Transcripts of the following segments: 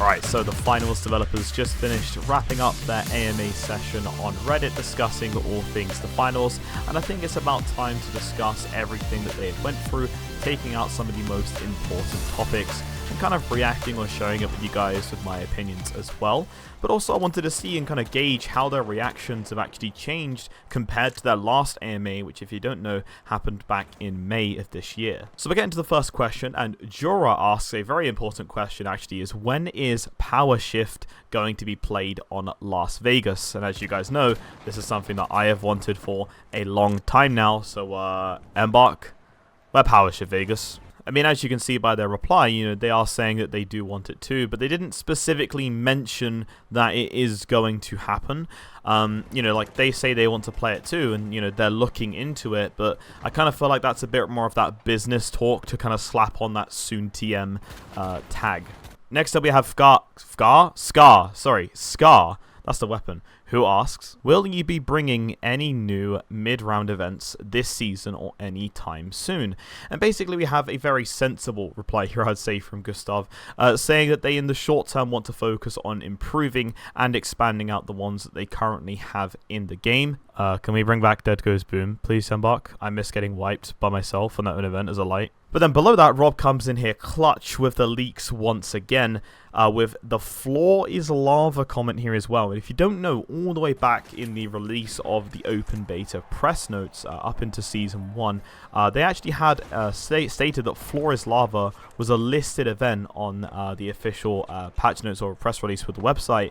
Alright, so the finals developers just finished wrapping up their AMA session on Reddit discussing all things the finals, and I think it's about time to discuss everything that they went through, taking out some of the most important topics, and kind of reacting or sharing it with you guys with my opinions as well. But also I wanted to see and kind of gauge how their reactions have actually changed compared to their last AMA, which if you don't know, happened back in May of this year. So we get into the first question, and Jura asks a very important question actually, is when is Powershift going to be played on Las Vegas? And as you guys know, this is something that I have wanted for a long time now, so Embark, where Powershift Vegas? I mean, as you can see by their reply, they are saying that they do want it too, but they didn't specifically mention that it is going to happen. Like they say they want to play it too, and, they're looking into it, but I kind of feel like that's a bit more of that business talk to kind of slap on that soon TM tag. Next up, we have Scar, that's the weapon, who asks, will you be bringing any new mid-round events this season or any time soon? And basically we have a very sensible reply here, I'd say, from Gustav, saying that they in the short term want to focus on improving and expanding out the ones that they currently have in the game. Can we bring back Dead Goes Boom, please, Embark? I miss getting wiped by myself on that event as a light. But then below that, Rob comes in here clutch with the leaks once again, with the floor is lava comment here as well. And if you don't know, all the way back in the release of the open beta press notes up into Season 1, they actually had stated that floor is lava was a listed event on the official patch notes or press release with the website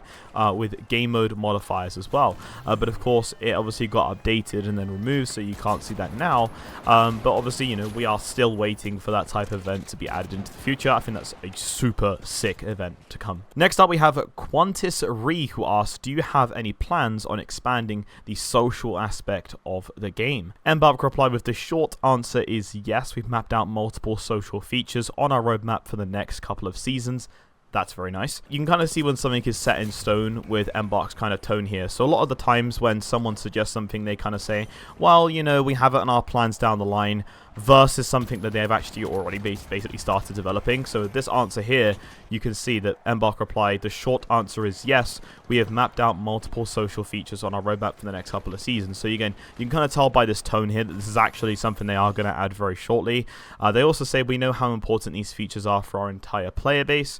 with game mode modifiers as well. But of course, it obviously got updated and then removed, so you can't see that now. But obviously, we are still waiting for that type of event to be added into the future. I think that's a super sick event to come. Next up, we have Quantis Re, who asks, do you have any plans on expanding the social aspect of the game? Embark replied with the short answer is yes. We've mapped out multiple social features on our roadmap for the next couple of seasons. That's very nice. You can kind of see when something is set in stone with Embark's kind of tone here. So a lot of the times when someone suggests something, they kind of say, well, we have it in our plans down the line, versus something that they've actually already basically started developing. So this answer here, you can see that Embark replied, the short answer is yes, we have mapped out multiple social features on our roadmap for the next couple of seasons. So again, you can kind of tell by this tone here that this is actually something they are going to add very shortly. They also say, we know how important these features are for our entire player base,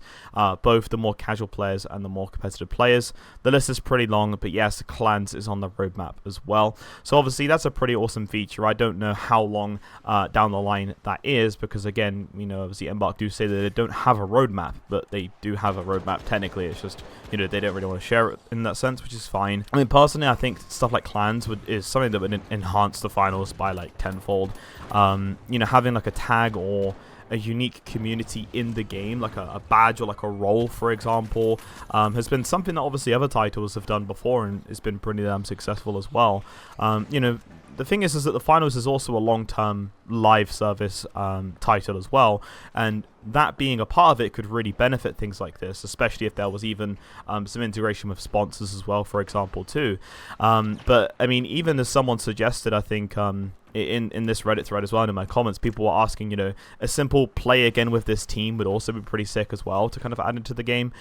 both the more casual players and the more competitive players. The list is pretty long, but yes, clans is on the roadmap as well. So obviously that's a pretty awesome feature. I don't know how long down the line that is, because again, obviously Embark do say that they don't have a roadmap, but they do have a roadmap technically. It's just, they don't really want to share it in that sense, which is fine. I mean, personally, I think stuff like clans is something that would enhance the finals by like tenfold. Having like a tag or a unique community in the game, like a badge or like a role, for example, has been something that obviously other titles have done before, and it's been pretty damn successful as well. The thing is that the finals is also a long-term live service title as well, and that being a part of it could really benefit things like this, especially if there was even some integration with sponsors as well, for example, too. But I mean, even as someone suggested, I think in this Reddit thread as well, and in my comments, people were asking, a simple play again with this team would also be pretty sick as well to kind of add into the game,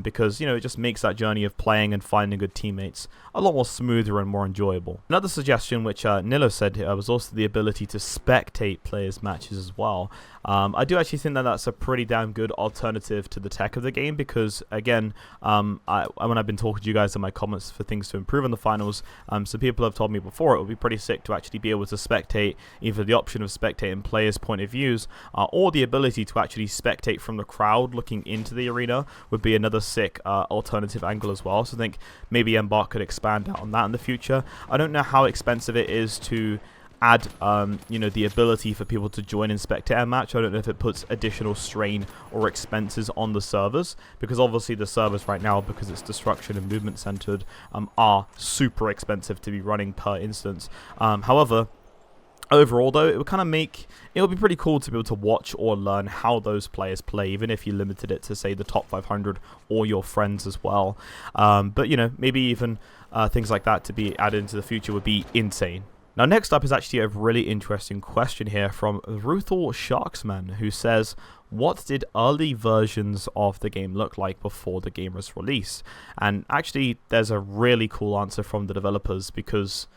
because, it just makes that journey of playing and finding good teammates a lot more smoother and more enjoyable. Another suggestion, which Nilo said here, was also the ability to spectate players' matches as well. I do actually think that that's a pretty damn good alternative to the tech of the game, because again, when I've been talking to you guys in my comments for things to improve in the finals, some people have told me before it would be pretty sick to actually be able to spectate, either the option of spectating players' point of views, or the ability to actually spectate from the crowd looking into the arena would be another sick alternative angle as well. So I think maybe Embark could expand out on that in the future. I don't know how expensive it is to add the ability for people to join and spectate a match. I don't know if it puts additional strain or expenses on the servers, because obviously the servers right now, because it's destruction and movement centered, are super expensive to be running per instance. However, overall though, it would kind of it would be pretty cool to be able to watch or learn how those players play, even if you limited it to say the top 500 or your friends as well. But maybe even things like that to be added into the future would be insane. Now, next up is actually a really interesting question here from Ruthal Sharksman, who says, what did early versions of the game look like before the game was released? And actually, there's a really cool answer from the developers because,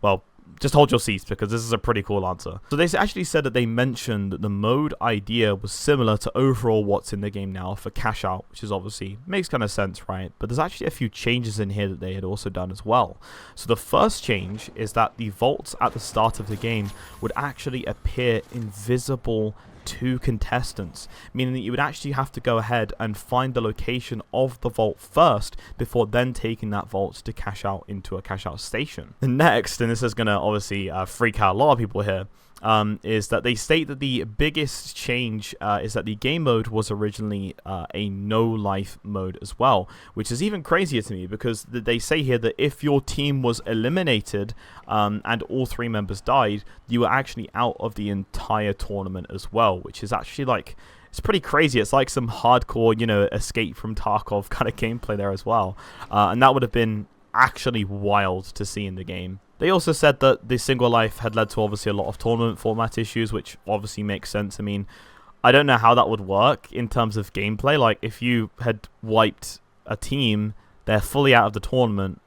well, just hold your seats because this is a pretty cool answer. So they actually said that they mentioned that the mode idea was similar to overall what's in the game now for cash out, which is obviously makes kind of sense, right? But there's actually a few changes in here that they had also done as well. So the first change is that the vaults at the start of the game would actually appear invisible to contestants, meaning that you would actually have to go ahead and find the location of the vault first before then taking that vault to cash out into a cash out station. The next, and this is going to obviously freak out a lot of people here, is that they state that the biggest change is that the game mode was originally a no-life mode as well, which is even crazier to me because they say here that if your team was eliminated and all 3 members died, you were actually out of the entire tournament as well, which is actually like, it's pretty crazy. It's like some hardcore, you know, Escape from Tarkov kind of gameplay there as well, and that would have been actually wild to see in the game. They also said that the single life had led to obviously a lot of tournament format issues, which obviously makes sense. I mean, I don't know how that would work in terms of gameplay. Like, if you had wiped a team, they're fully out of the tournament,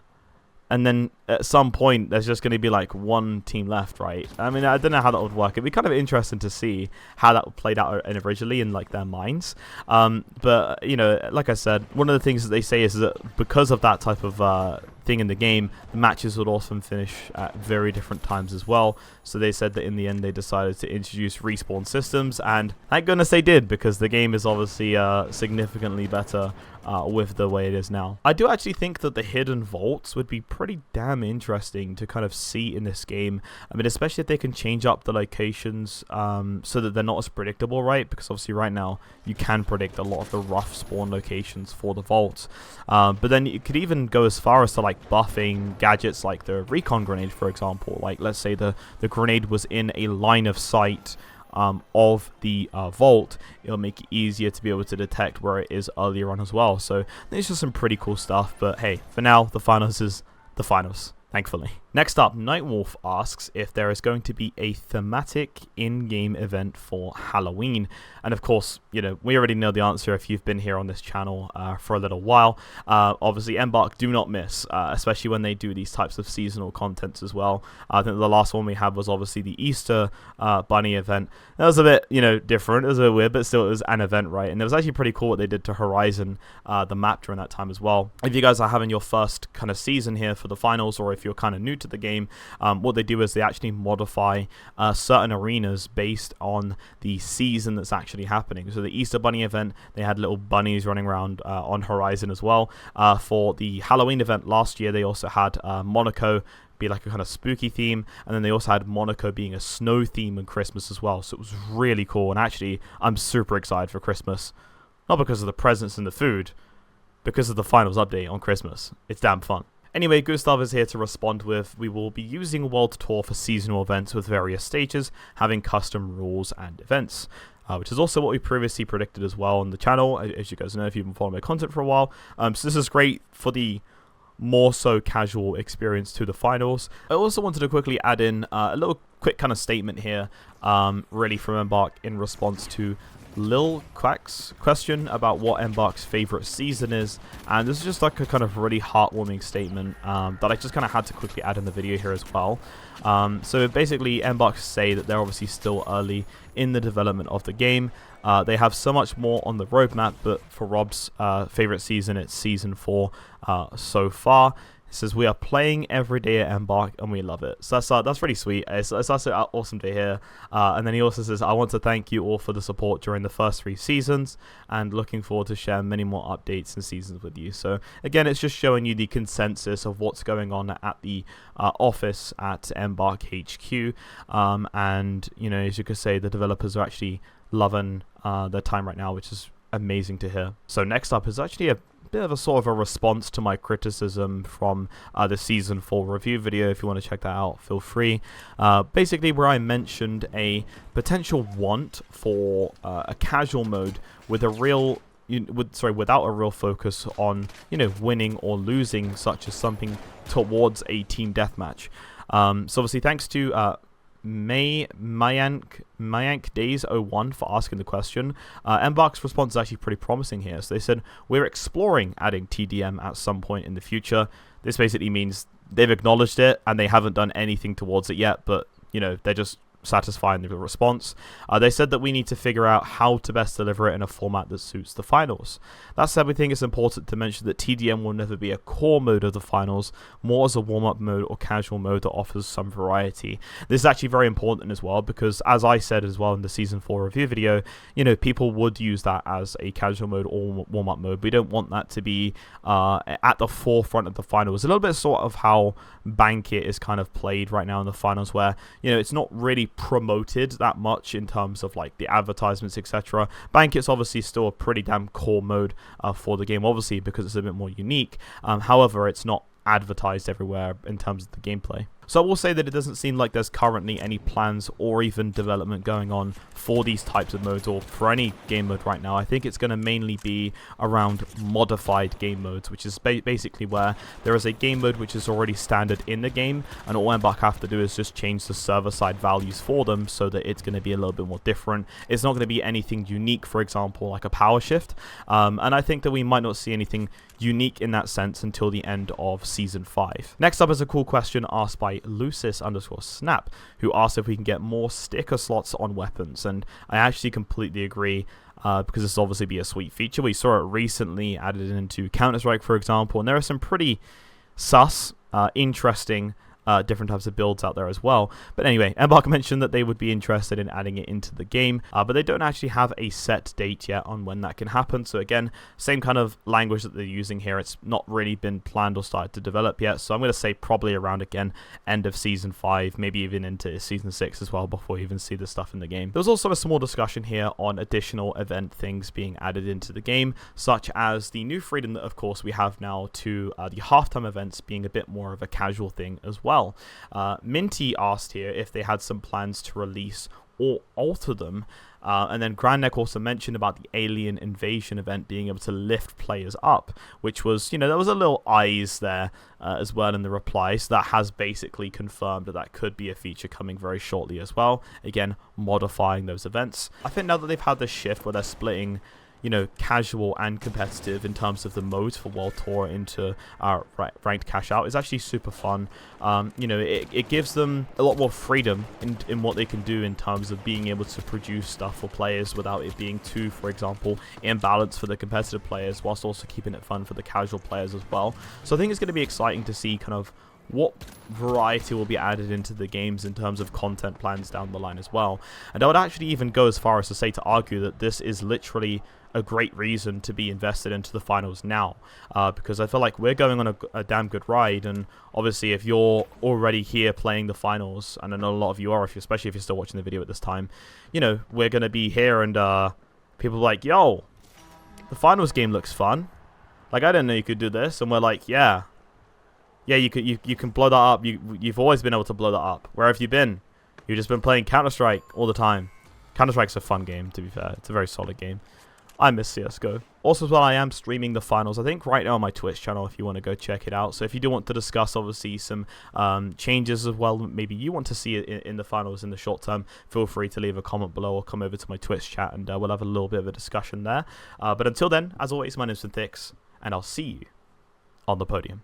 and then at some point there's just going to be like one team left, right? I mean, I don't know how that would work. It'd be kind of interesting to see how that played out originally in like their minds. But you know, like I said, one of the things that they say is that because of that type of thing in the game, the matches would often finish at very different times as well. So they said that in the end they decided to introduce respawn systems, and thank goodness they did, because the game is obviously significantly better with the way it is now. I do actually think that the hidden vaults would be pretty damn interesting to kind of see in this game. I mean, especially if they can change up the locations so that they're not as predictable, right? Because obviously right now you can predict a lot of the rough spawn locations for the vaults. But then you could even go as far as to like buffing gadgets like the recon grenade, for example. Like, let's say the grenade was in a line of sight of the vault, it'll make it easier to be able to detect where it is earlier on as well. So there's just some pretty cool stuff. But hey, for now, the finals is the finals, thankfully. Next up, Nightwolf asks if there is going to be a thematic in-game event for Halloween. And of course, you know, we already know the answer if you've been here on this channel for a little while. Obviously, Embark do not miss, especially when they do these types of seasonal contents as well. I think the last one we had was obviously the Easter Bunny event. That was a bit, you know, different. It was a bit weird, but still it was an event, right? And it was actually pretty cool what they did to Horizon, the map during that time as well. If you guys are having your first kind of season here for the finals, or if you're kind of new to the game, what they do is they actually modify certain arenas based on the season that's actually happening. So the Easter Bunny event, they had little bunnies running around on Horizon as well. For the Halloween event last year, they also had Monaco be like a kind of spooky theme, and then they also had Monaco being a snow theme and Christmas as well. So it was really cool, and actually I'm super excited for Christmas, not because of the presents and the food, because of the finals update on Christmas. It's damn fun. Anyway, Gustav is here to respond with, we will be using World Tour for seasonal events with various stages, having custom rules and events. Which is also what we previously predicted as well on the channel, as you guys know if you've been following my content for a while. So this is great for the more so casual experience to the finals. I also wanted to quickly add in a little quick kind of statement here, really from Embark in response to Lil Quack's question about what Embark's favorite season is, and this is just like a kind of really heartwarming statement that I just kind of had to quickly add in the video here as well. So basically, Embark say that they're obviously still early in the development of the game. They have so much more on the roadmap, but for Rob's favorite season, it's season 4 so far. It says, we are playing every day at Embark and we love it. So that's really sweet. It's also awesome to hear. And then he also says, I want to thank you all for the support during the first 3 seasons and looking forward to share many more updates and seasons with you. So again, it's just showing you the consensus of what's going on at the office at Embark HQ. And, you know, as you could say, the developers are actually loving their time right now, which is amazing to hear. So next up is actually a bit of a sort of a response to my criticism from the season 4 review video. If you want to check that out, feel free. Basically, where I mentioned a potential want for a casual mode with a real without a real focus on, you know, winning or losing, such as something towards a team deathmatch. So obviously thanks to Mayank Days 01 for asking the question. Embark's response is actually pretty promising here. So they said, we're exploring adding TDM at some point in the future. This basically means they've acknowledged it and they haven't done anything towards it yet, but you know, they're just satisfying the response. They said that we need to figure out how to best deliver it in a format that suits the finals. That said, we think it's important to mention that TDM will never be a core mode of the finals, more as a warm-up mode or casual mode that offers some variety. This is actually very important as well, because as I said as well in the Season 4 review video, you know, people would use that as a casual mode or warm-up mode. We don't want that to be at the forefront of the finals. A little bit sort of how Bankit is kind of played right now in the finals, where, you know, it's not really promoted that much in terms of like the advertisements, etc. Bankit's obviously still a pretty damn core mode for the game, obviously, because it's a bit more unique. However, it's not advertised everywhere in terms of the gameplay. So I will say that it doesn't seem like there's currently any plans or even development going on for these types of modes or for any game mode right now. I think it's going to mainly be around modified game modes, which is basically where there is a game mode which is already standard in the game, and all Embark have to do is just change the server-side values for them so that it's going to be a little bit more different. It's not going to be anything unique, for example, like a Powershift, and I think that we might not see anything unique in that sense until the end of Season 5. Next up is a cool question asked by Lucis_snap, who asked if we can get more sticker slots on weapons, and I actually completely agree, because this will obviously be a sweet feature. We saw it recently added into Counter-Strike, for example, and there are some pretty sus, interesting different types of builds out there as well. But anyway, Embark mentioned that they would be interested in adding it into the game, but they don't actually have a set date yet on when that can happen. So again, same kind of language that they're using here. It's not really been planned or started to develop yet. So I'm going to say probably around, again, end of Season 5, maybe even into Season 6 as well, before we even see this stuff in the game. There was also a small discussion here on additional event things being added into the game, such as the new freedom that, of course, we have now to the halftime events being a bit more of a casual thing as well. Minty asked here if they had some plans to release or alter them, and then Grandneck also mentioned about the alien invasion event being able to lift players up, which was, you know, there was a little eyes there as well in the reply, so that has basically confirmed that that could be a feature coming very shortly as well, again modifying those events. I think now that they've had this shift where they're splitting, you know, casual and competitive in terms of the modes for World Tour into ranked cash out, is actually super fun. You know, it gives them a lot more freedom in what they can do in terms of being able to produce stuff for players without it being too, for example, imbalanced for the competitive players, whilst also keeping it fun for the casual players as well. So I think it's going to be exciting to see kind of what variety will be added into the games in terms of content plans down the line as well. And I would actually even go as far as to say, to argue that this is literally a great reason to be invested into the finals now, because I feel like we're going on a damn good ride, and obviously if you're already here playing the finals, and I know a lot of you are, especially if you're still watching the video at this time, you know, we're going to be here and people are like, yo, the finals game looks fun, like I didn't know you could do this, and we're like, yeah, you can blow that up. You've always been able to blow that up. Where have you been? You've just been playing Counter-Strike all the time. Counter-Strike's a fun game, to be fair. It's a very solid game. I miss CSGO. Also as well, I am streaming the finals, I think right now on my Twitch channel, if you want to go check it out. So if you do want to discuss, obviously, some changes as well, maybe you want to see it in the finals in the short term, feel free to leave a comment below or come over to my Twitch chat, and we'll have a little bit of a discussion there. But until then, as always, my name's THiiXY, and I'll see you on the podium.